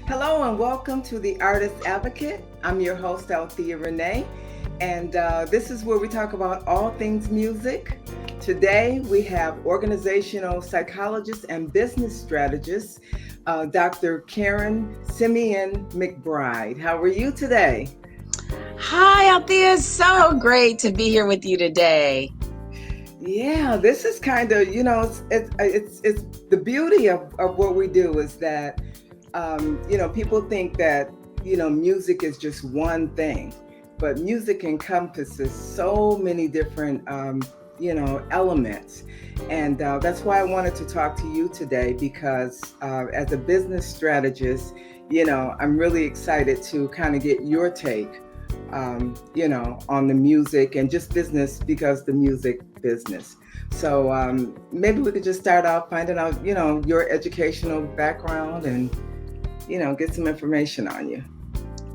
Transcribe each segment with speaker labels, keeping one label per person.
Speaker 1: Hello and welcome to the Artist Advocate. I'm your host, Althea Rene, and this is where we talk about all things music. Today we have organizational psychologist and business strategist, Dr. Karen Semien-McBride. How are you today?
Speaker 2: Hi, Althea. So great to be here with you today.
Speaker 1: Yeah, this is kind of, it's the beauty of what we do is that people think that, music is just one thing, but music encompasses so many different, elements. And that's why I wanted to talk to you today because as a business strategist, I'm really excited to kind of get your take, on the music and just business because the music business. So maybe we could just start out finding out, your educational background and get some information on you.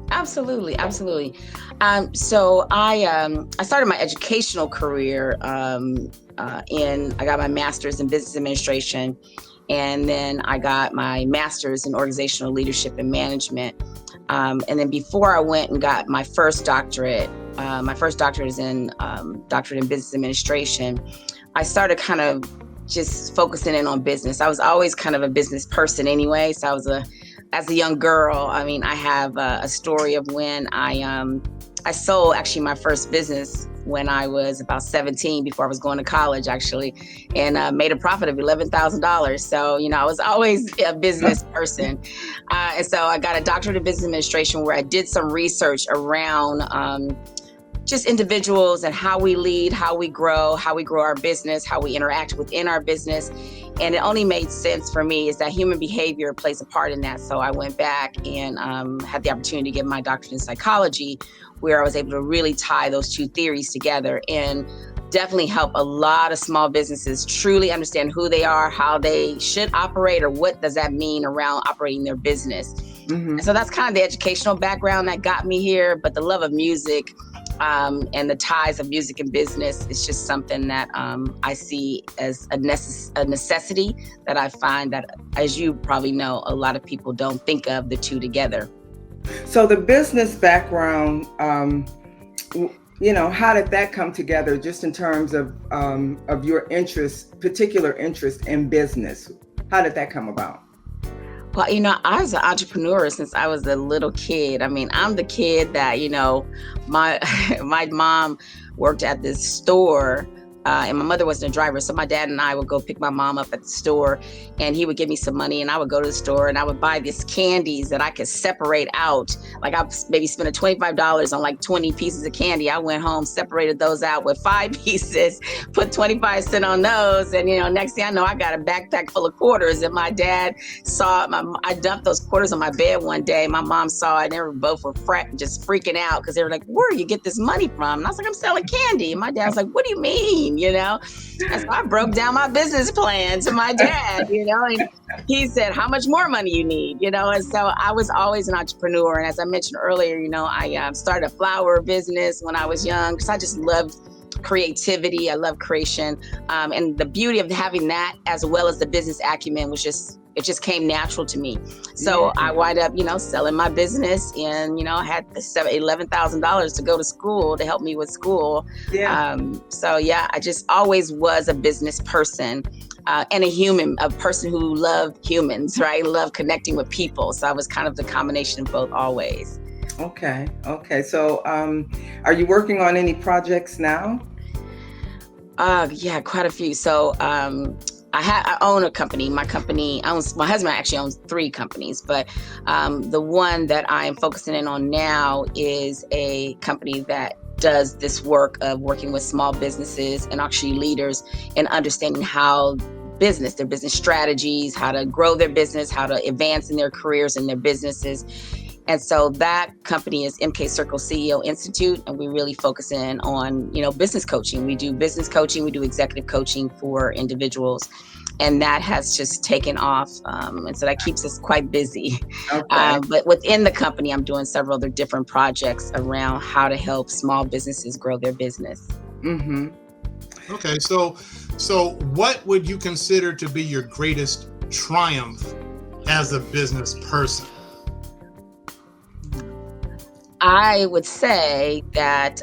Speaker 2: Absolutely, absolutely. So I started my educational career I got my master's in business administration, and then I got my master's in organizational leadership and management. And then before I went and got my first doctorate is in doctorate in business administration. I started kind of just focusing in on business. I was always kind of a business person anyway. So as a young girl, I have a story of when I sold actually my first business when I was about 17 before I was going to college actually, and made a profit of $11,000. So, I was always a business person. And so I got a doctorate in business administration where I did some research around just individuals and how we lead, how we grow our business, how we interact within our business. And it only made sense for me is that human behavior plays a part in that. So I went back and had the opportunity to get my doctorate in psychology, where I was able to really tie those two theories together and definitely help a lot of small businesses truly understand who they are, how they should operate, or what does that mean around operating their business. Mm-hmm. So that's kind of the educational background that got me here. But the love of music and the ties of music and business is just something that I see as a necessity that I find that, as you probably know, a lot of people don't think of the two together.
Speaker 1: So the business background, how did that come together just in terms of your particular interest in business? How did that come about?
Speaker 2: Well, I was an entrepreneur since I was a little kid. I'm the kid that, my my mom worked at this store. And my mother wasn't a driver. So my dad and I would go pick my mom up at the store, and he would give me some money, and I would go to the store and I would buy these candies that I could separate out. Like I maybe spent $25 on like 20 pieces of candy. I went home, separated those out with 5 pieces, put 25 cents on those. And, next thing I know, I got a backpack full of quarters, and my dad saw I dumped those quarters on my bed one day. My mom saw it, and they were both just freaking out because they were like, where do you get this money from? And I was like, I'm selling candy. And my dad was like, what do you mean? And so I broke down my business plan to my dad, and he said, how much more money you need, and so I was always an entrepreneur. And as I mentioned earlier, I started a flower business when I was young because I just loved creativity. I love creation. And the beauty of having that as well as the business acumen was it just came natural to me. So I wind up, selling my business, and, I had $11,000 to go to school to help me with school. Yeah. I just always was a business person and a person who loved humans, right? Loved connecting with people. So I was kind of the combination of both always.
Speaker 1: Okay. So are you working on any projects now?
Speaker 2: Yeah, quite a few. So I own a company. My husband actually owns 3 companies, but the one that I am focusing in on now is a company that does this work of working with small businesses and actually leaders and understanding how their business strategies, how to grow their business, how to advance in their careers and their businesses. And so that company is MK Circle CEO Institute, and we really focus in on, business coaching. We do business coaching, we do executive coaching for individuals, and that has just taken off. And so that keeps us quite busy. Okay. But within the company, I'm doing several other different projects around how to help small businesses grow their business.
Speaker 1: Mm-hmm.
Speaker 3: Okay, so what would you consider to be your greatest triumph as a business person?
Speaker 2: I would say that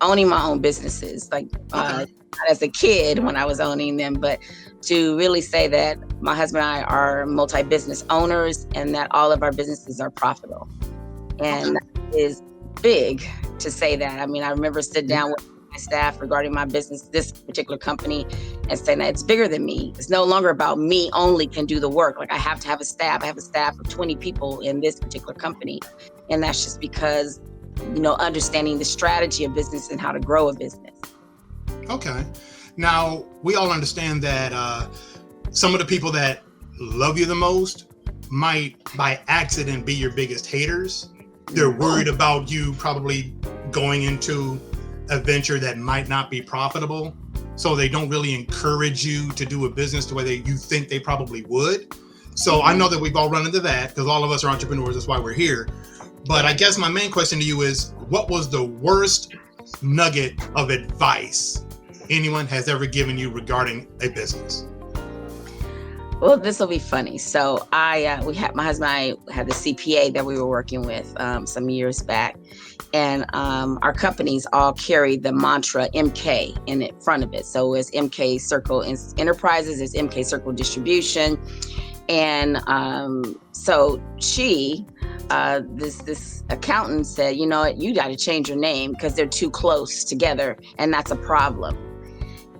Speaker 2: owning my own businesses, like not as a kid when I was owning them, but to really say that my husband and I are multi-business owners and that all of our businesses are profitable. And that is big to say that. I mean, I remember sitting down with my staff regarding my business, this particular company, and saying that it's bigger than me. It's no longer about me only can do the work. Like I have to have a staff. I have a staff of 20 people in this particular company. And that's just because, understanding the strategy of business and how to grow a business. Okay.
Speaker 3: Now, we all understand that some of the people that love you the most might by accident be your biggest haters. They're worried about you probably going into a venture that might not be profitable. So they don't really encourage you to do a business the way you think they probably would. So I know that we've all run into that because all of us are entrepreneurs. That's why we're here. But I guess my main question to you is, what was the worst nugget of advice anyone has ever given you regarding a business?
Speaker 2: Well, this will be funny. So my husband and I had the CPA that we were working with some years back, and our companies all carried the mantra MK in front of it. So it's MK Circle Enterprises, it's MK Circle Distribution, and so this accountant said, you know what, you got to change your name because they're too close together, and that's a problem.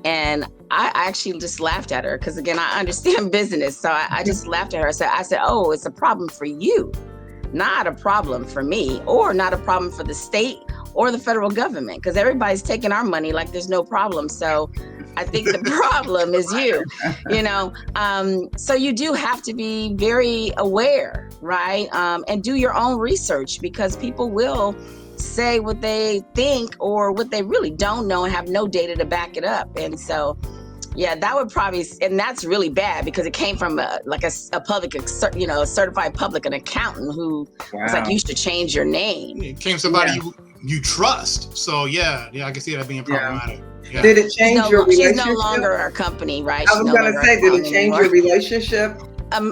Speaker 2: And I actually just laughed at her because, again, I understand business. So I just laughed at her. I said, oh, it's a problem for you, not a problem for me, or not a problem for the state or the federal government, because everybody's taking our money like there's no problem. So I think the problem is you, so you do have to be very aware, right? And do your own research, because people will say what they think or what they really don't know and have no data to back it up. And so, yeah, that would probably, and that's really bad because it came from a public, a certified public, an accountant who was like, you should change your name.
Speaker 3: It came somebody you trust. So yeah, I can see that being problematic. Yeah.
Speaker 1: Did it change your relationship?
Speaker 2: She's no longer our company, right?
Speaker 1: I was going to say, did it change your relationship?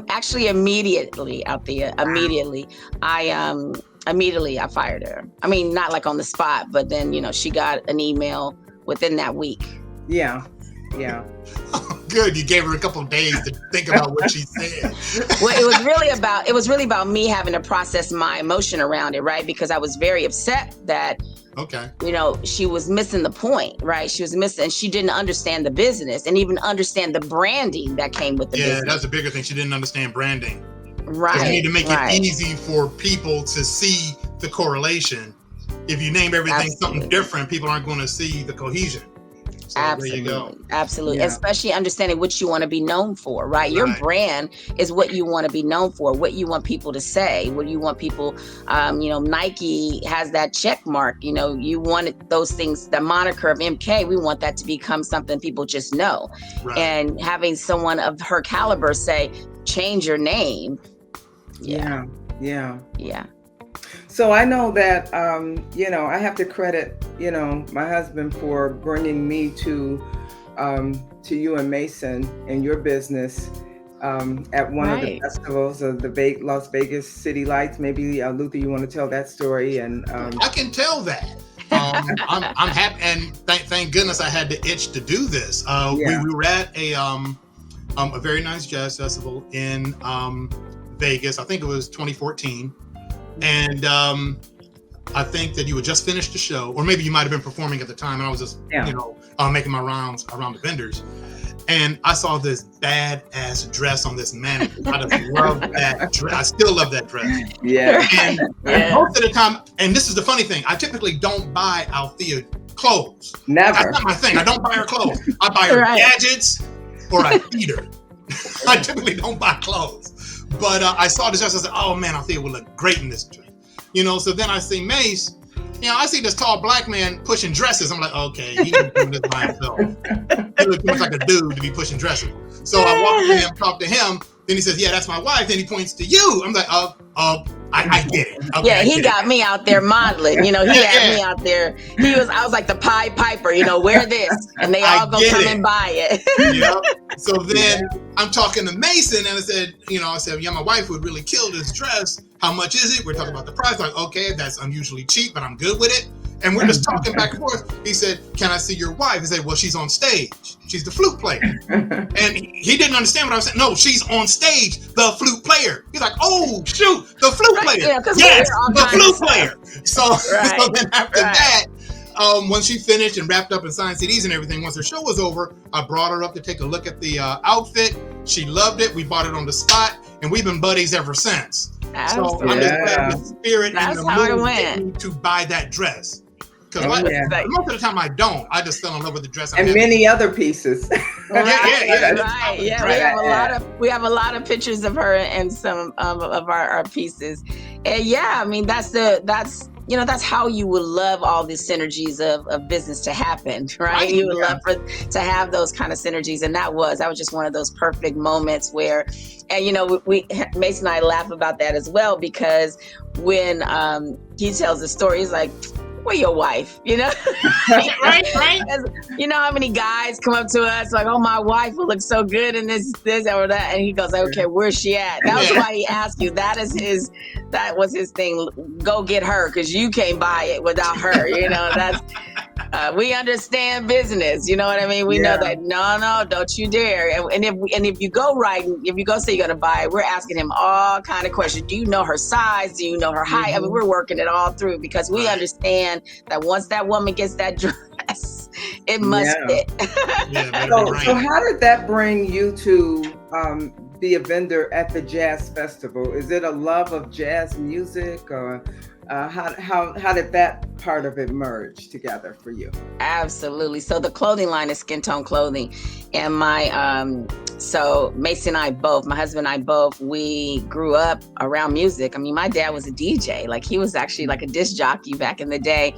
Speaker 2: Actually, immediately, Althea, immediately. I fired her. I mean, not like on the spot, but then, she got an email within that week.
Speaker 1: Yeah.
Speaker 3: Oh, good. You gave her a couple of days to think about what she said.
Speaker 2: Well, it was really about me having to process my emotion around it, right? Because I was very upset that, she was missing the point, right? She was missing, and she didn't understand the business and even understand the branding that came with the business.
Speaker 3: Yeah, that's a bigger thing. She didn't understand branding.
Speaker 2: Right.
Speaker 3: You need to make it easy for people to see the correlation. If you name everything something different, people aren't going to see the cohesion. So
Speaker 2: absolutely.
Speaker 3: There you go.
Speaker 2: Absolutely. Yeah. Especially understanding what you want to be known for, right? Your brand is what you want to be known for, what you want people to say, what you want people, Nike has that check mark, you wanted those things, the moniker of MK, we want that to become something people just know. Right. And having someone of her caliber say, change your name.
Speaker 1: Yeah.
Speaker 2: So
Speaker 1: I know that, I have to credit, my husband for bringing me to you and Mason and your business at one of the festivals of the Las Vegas City Lights. Maybe Luther, you want to tell that story? And
Speaker 3: I can tell that. I'm happy, and thank goodness I had the itch to do this. We were at a very nice jazz festival in Vegas. I think it was 2014. And I think that you had just finished the show, or maybe you might have been performing at the time, and I was just, making my rounds around the vendors. And I saw this badass dress on this mannequin. I just love that dress. I still love that dress.
Speaker 1: Yeah.
Speaker 3: And most of the time, and this is the funny thing, I typically don't buy Althea clothes.
Speaker 1: Never.
Speaker 3: That's not my thing. I don't buy her clothes. I buy her gadgets, or I feed her. I typically don't buy clothes. But I saw this dress, I said, oh man, Althea would look great in this dress. So then I see Mace, I see this tall black man pushing dresses. I'm like, okay, he's doing this by himself. He looks too much like a dude to be pushing dresses. So I walk to him, talk to him, then he says, yeah, that's my wife. Then he points to you. I'm like, I get it. Okay,
Speaker 2: Yeah,
Speaker 3: I
Speaker 2: he
Speaker 3: get
Speaker 2: got me out there modeling. He had me out there. I was like the Pied Piper. Wear this, and they all gonna come and buy it.
Speaker 3: Yeah. So then I'm talking to Mason, and I said, yeah, my wife would really kill this dress. How much is it? We're talking about the price. Like, okay, that's unusually cheap, but I'm good with it. And we're just talking back and forth. He said, can I see your wife? He said, well, she's on stage. She's the flute player. And he didn't understand what I was saying. No, she's on stage, the flute player. He's like, oh, shoot, the flute player.
Speaker 2: Yeah,
Speaker 3: yes, the flute player. So,
Speaker 2: right.
Speaker 3: So then after that, when she finished and wrapped up and signed CDs and everything, once her show was over, I brought her up to take a look at the outfit. She loved it. We bought it on the spot, and we've been buddies ever since.
Speaker 2: Absolutely.
Speaker 3: So I'm just glad the spirit
Speaker 2: That's
Speaker 3: and the
Speaker 2: how it
Speaker 3: mood
Speaker 2: went.
Speaker 3: get me to buy that dress. Because most of the time I don't. I just fell in love with the dress.
Speaker 1: And many other pieces.
Speaker 2: Right. We have a lot of pictures of her and some of our pieces. And yeah, I mean that's how you would love all these synergies of business to happen, right? You would love to have those kind of synergies, and that was just one of those perfect moments where, and we Mason and I laugh about that as well, because when he tells the story, he's like, where your wife, right. How many guys come up to us like, oh, my wife will look so good in this or that, and he goes, okay, where's she at? That was why he asked you. That was his thing. Go get her, because you can't buy it without her. That's we understand business. You know what I mean? We know that. No, don't you dare. And if you go if you go say you're gonna buy it, we're asking him all kind of questions. Do you know her size? Do you know her height? I mean, we're working it all through, because we understand that once that woman gets that dress, it must fit.
Speaker 1: So how did that bring you to be a vendor at the Jazz Festival? Is it a love of jazz music, or how did that part of it merge together for you?
Speaker 2: Absolutely. So the clothing line is Skin Tone Clothing, and so Mason and I both, my husband and I both, we grew up around music. I mean, my dad was a DJ. Like, he was actually like a disc jockey back in the day.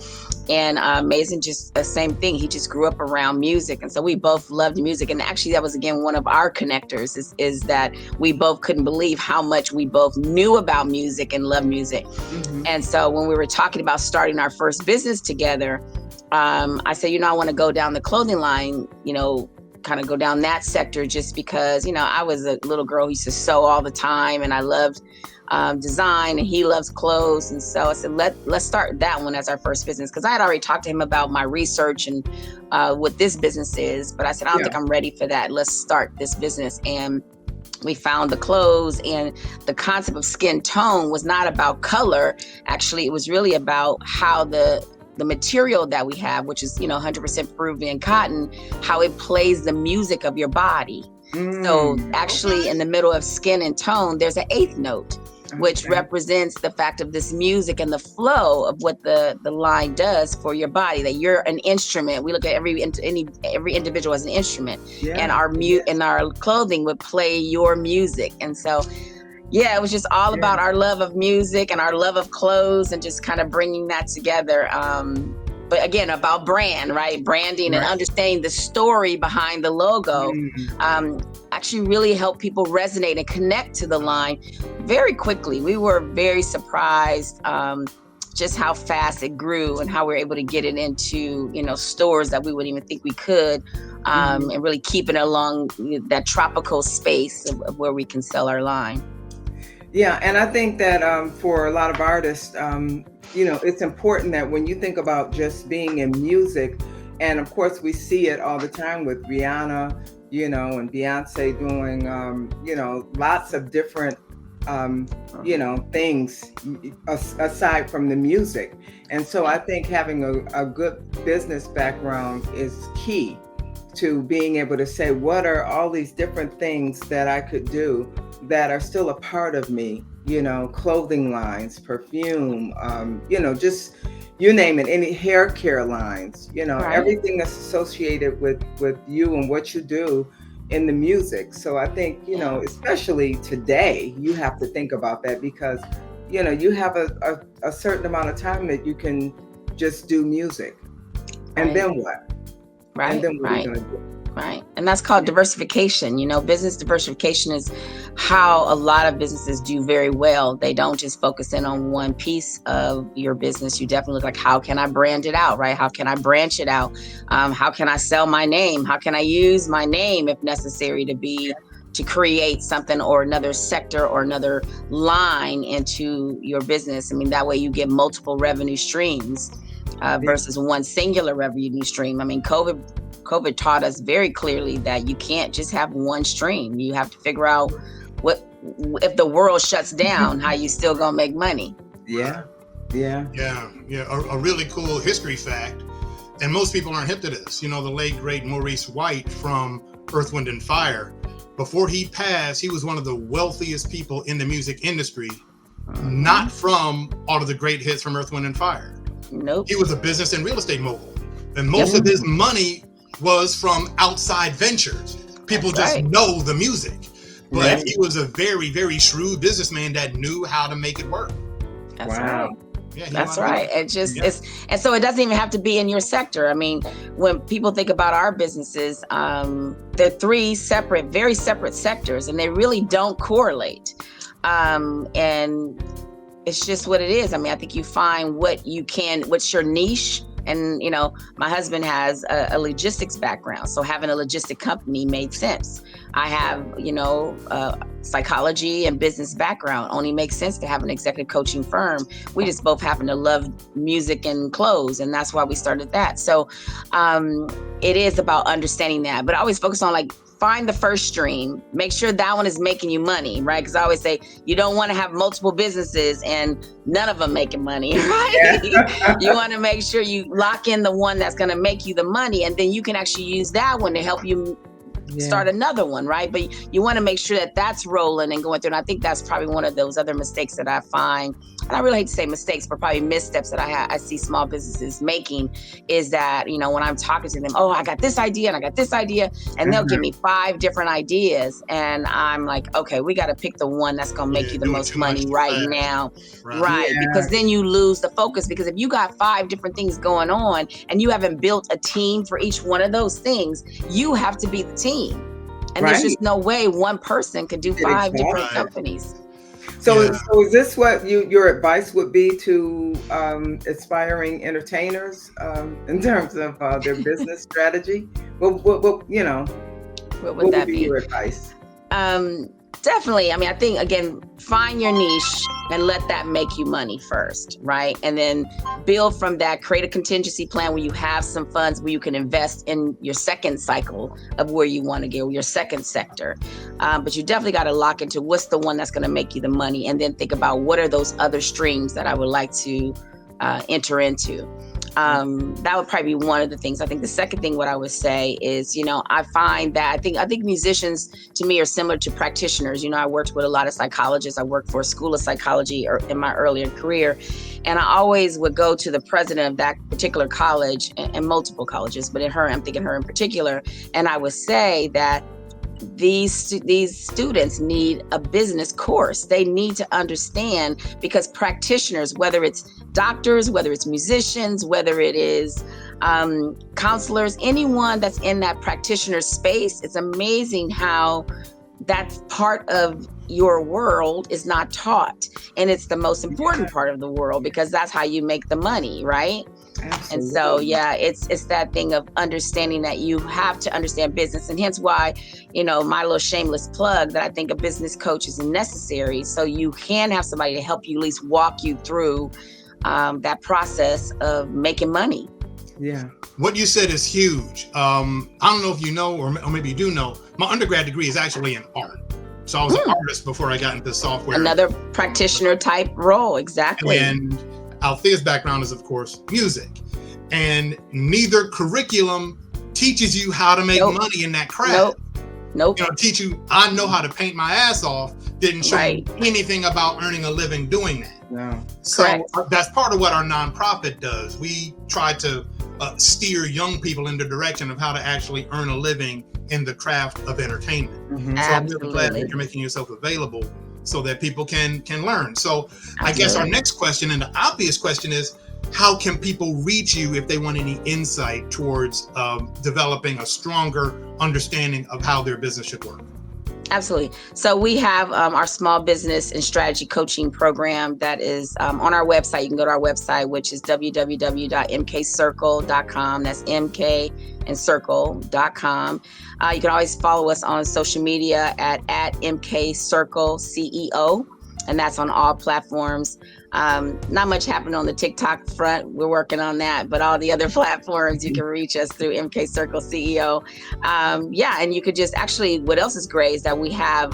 Speaker 2: And Mason, just the same thing. He just grew up around music. And so we both loved music. And actually, that was, again, one of our connectors is that we both couldn't believe how much we both knew about music and loved music. Mm-hmm. And so when we were talking about starting our first business together, I said, I want to go down the clothing line, kind of go down that sector, just because, I was a little girl who used to sew all the time, and I loved design, and he loves clothes. And so I said, let's start that one as our first business, because I had already talked to him about my research and what this business is. But I said, I don't think I'm ready for that. Let's start this business. And we found the clothes, and the concept of skin tone was not about color. Actually, it was really about how the material that we have, which is 100% Peruvian cotton, how it plays the music of your body. So actually, in the middle of skin and tone, there's an eighth note, which represents the fact of this music and the flow of what the line does for your body. That you're an instrument. We look at every individual as an instrument, and our clothing would play your music. And so, it was just all about our love of music and our love of clothes, and just kind of bringing that together. But again, about brand, right? Branding and understanding the story behind the logo, actually really helped people resonate and connect to the line very quickly. We were very surprised just how fast it grew, and how we were able to get it into, stores that we wouldn't even think we could, and really keep it along that tropical space of where we can sell our line.
Speaker 1: Yeah, and I think that for a lot of artists, it's important that when you think about just being in music, and of course we see it all the time with Rihanna, and Beyonce doing, lots of different, things aside from the music. And so I think having a good business background is key to being able to say, what are all these different things that I could do that are still a part of me, clothing lines, perfume, just you name it, any hair care lines, everything that's associated with you and what you do in the music. So I think, especially today, you have to think about that, because, you have a certain amount of time that you can just do music. And then what?
Speaker 2: Right.
Speaker 1: And then what are you going to do?
Speaker 2: Right. And that's called diversification. Business diversification is how a lot of businesses do very well. They don't just focus in on one piece of your business. You definitely look like, how can I brand it out, right? How can I branch it out? How can I sell my name? How can I use my name if necessary to create something or another sector or another line into your business? I mean, that way you get multiple revenue streams versus one singular revenue stream. I mean, COVID taught us very clearly that you can't just have one stream. You have to figure out what if the world shuts down, how you still gonna make money.
Speaker 1: Yeah.
Speaker 3: A really cool history fact, and most people aren't hip to this. The late great Maurice White from Earth, Wind and Fire, before he passed, he was one of the wealthiest people in the music industry, not from all of the great hits from Earth, Wind and Fire.
Speaker 2: Nope.
Speaker 3: He was a business and real estate mogul, and most of his money was from outside ventures. People just know the music, but he was a very, very shrewd businessman that knew how to make it work.
Speaker 2: That's right.
Speaker 3: Yeah,
Speaker 2: that's right. And so it doesn't even have to be in your sector. I mean, when people think about our businesses, they're three very separate sectors, and they really don't correlate. And it's just what it is. I mean, I think you find what's your niche. And, my husband has a logistics background. So having a logistic company made sense. I have, psychology and business background. Only makes sense to have an executive coaching firm. We just both happen to love music and clothes. And that's why we started that. So it is about understanding that. But I always focus on find the first stream, make sure that one is making you money, right? Because I always say you don't want to have multiple businesses and none of them making money, right? Yeah. You want to make sure you lock in the one that's going to make you the money, and then you can actually use that one to help you start another one, right? But you want to make sure that that's rolling and going through. And I think that's probably one of those other mistakes that I find, and I really hate to say mistakes, but probably missteps that I see small businesses making, is that, when I'm talking to them, I got this idea and I got this idea, and they'll give me 5 different ideas. And I'm like, okay, we got to pick the one that's going to make you the most money right now. Right. Yeah. Because then you lose the focus, because if you got 5 different things going on and you haven't built a team for each one of those things, you have to be the team. And there's just no way one person could do 5 different companies.
Speaker 1: So is this what your advice would be to aspiring entertainers in terms of their business strategy? What would that be? Your advice?
Speaker 2: Definitely. I mean, I think, again, find your niche and let that make you money first, right? And then build from that, create a contingency plan where you have some funds where you can invest in your second cycle of where you want to go, your second sector. But you definitely got to lock into what's the one that's going to make you the money, and then think about what are those other streams that I would like to enter into. That would probably be one of the things. I think the second thing, what I would say is, I find that I think musicians to me are similar to practitioners. I worked with a lot of psychologists. I worked for a school of psychology in my earlier career. And I always would go to the president of that particular college, and multiple colleges, but I'm thinking her in particular. And I would say that these students need a business course. They need to understand, because practitioners, whether it's doctors, whether it's musicians, whether it is counselors, anyone that's in that practitioner space, it's amazing how that part of your world is not taught. And it's the most important part of the world, because that's how you make the money, right? Absolutely. And so, it's that thing of understanding that you have to understand business, and hence why, my little shameless plug that I think a business coach is necessary, so you can have somebody to help you at least walk you through that process of making money.
Speaker 1: Yeah.
Speaker 3: What you said is huge. I don't know if you know, or maybe you do know, my undergrad degree is actually in art. So I was an artist before I got into software.
Speaker 2: Another practitioner type role, exactly.
Speaker 3: And Althea's background is, of course, music. And neither curriculum teaches you how to make money in that craft.
Speaker 2: Nope.
Speaker 3: Teach you, I know how to paint my ass off, didn't show you anything about earning a living doing that.
Speaker 1: No.
Speaker 3: So that's part of what our nonprofit does. We try to steer young people in the direction of how to actually earn a living in the craft of entertainment.
Speaker 2: Mm-hmm.
Speaker 3: So I'm really glad that you're making yourself available so that people can learn. So I guess our next question, and the obvious question, is how can people reach you if they want any insight towards developing a stronger understanding of how their business should work?
Speaker 2: Absolutely. So we have our small business and strategy coaching program that is on our website. You can go to our website, which is www.mkcircle.com. That's MK and circle.com. You can always follow us on social media at MKCircleCEO, and that's on all platforms. Not much happened on the TikTok front. We're working on that, but all the other platforms, you can reach us through MK Circle CEO. And you could just actually, what else is great is that we have,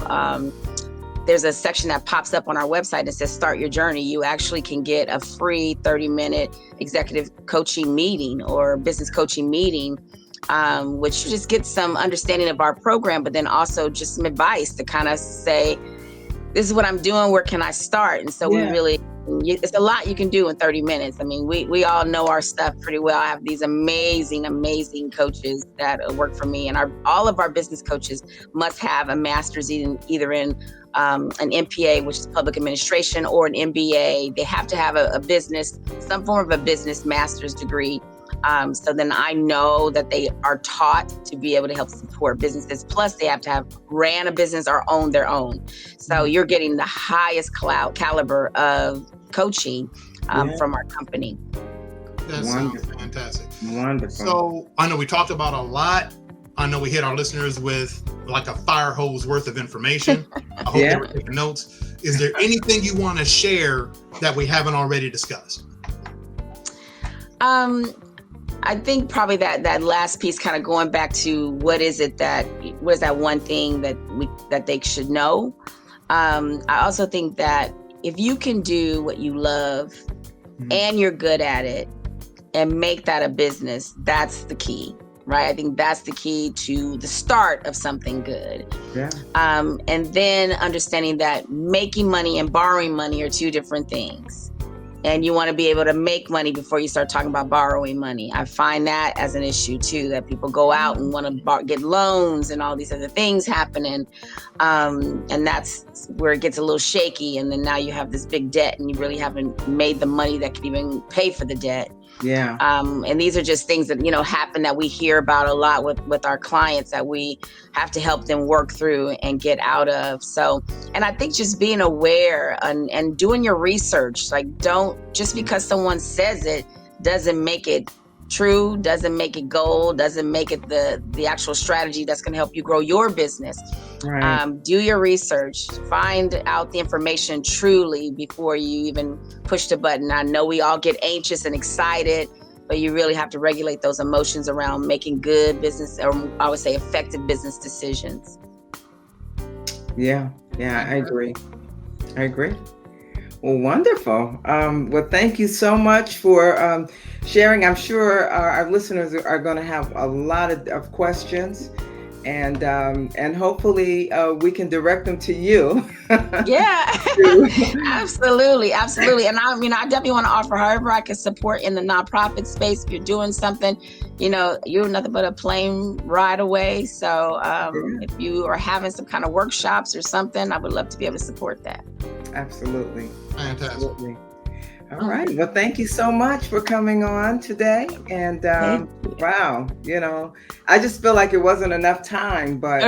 Speaker 2: there's a section that pops up on our website that says start your journey. You actually can get a free 30-minute executive coaching meeting or business coaching meeting, which you just get some understanding of our program, but then also just some advice to kind of say, this is what I'm doing, where can I start? And so it's a lot you can do in 30 minutes. I mean, we all know our stuff pretty well. I have these amazing coaches that work for me. And all of our business coaches must have a master's either in an MPA, which is public administration, or an MBA. They have to have some form of a business master's degree. So then I know that they are taught to be able to help support businesses. Plus, they have to have ran a business or owned their own. So you're getting the highest caliber of coaching from our company.
Speaker 3: That sounds fantastic.
Speaker 1: Wonderful.
Speaker 3: So I know we talked about a lot. I know we hit our listeners with like a fire hose worth of information. I hope they were taking notes. Is there anything you want to share that we haven't already discussed?
Speaker 2: I think probably that last piece, kind of going back to what is that one thing that they should know. I also think that if you can do what you love and you're good at it and make that a business, that's the key, right? I think that's the key to the start of something good.
Speaker 1: Yeah.
Speaker 2: And then understanding that making money and borrowing money are two different things. And you want to be able to make money before you start talking about borrowing money. I find that as an issue too, that people go out and want to get loans and all these other things happening. And that's where it gets a little shaky. And then now you have this big debt and you really haven't made the money that can even pay for the debt.
Speaker 1: Yeah.
Speaker 2: And these are just things that, happen that we hear about a lot with our clients that we have to help them work through and get out of. So, and I think just being aware and doing your research, like just because someone says it doesn't make it true, doesn't make it gold, doesn't make it the actual strategy that's going to help you grow your business.
Speaker 1: Right.
Speaker 2: Do your research, find out the information truly before you even push the button. I know we all get anxious and excited, but you really have to regulate those emotions around making good business, or I would say effective business decisions.
Speaker 1: Yeah, I agree. Well, wonderful. Well, thank you so much for sharing. I'm sure our listeners are going to have a lot of questions, and hopefully we can direct them to you.
Speaker 2: Yeah, absolutely. And I definitely want to offer however I can support in the nonprofit space. If you're doing something, you're nothing but a plane ride away. So if you are having some kind of workshops or something, I would love to be able to support that.
Speaker 1: Absolutely.
Speaker 3: Fantastic.
Speaker 1: Absolutely. All right. Well, thank you so much for coming on today. And wow, I just feel like it wasn't enough time, but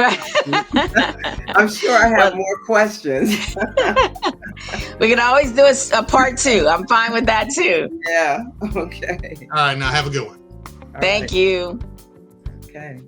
Speaker 1: I'm sure I have more questions.
Speaker 2: We can always do a part 2. I'm fine with that too.
Speaker 1: Yeah. Okay.
Speaker 3: All right. Now have a good one.
Speaker 2: Thank you.
Speaker 1: Okay.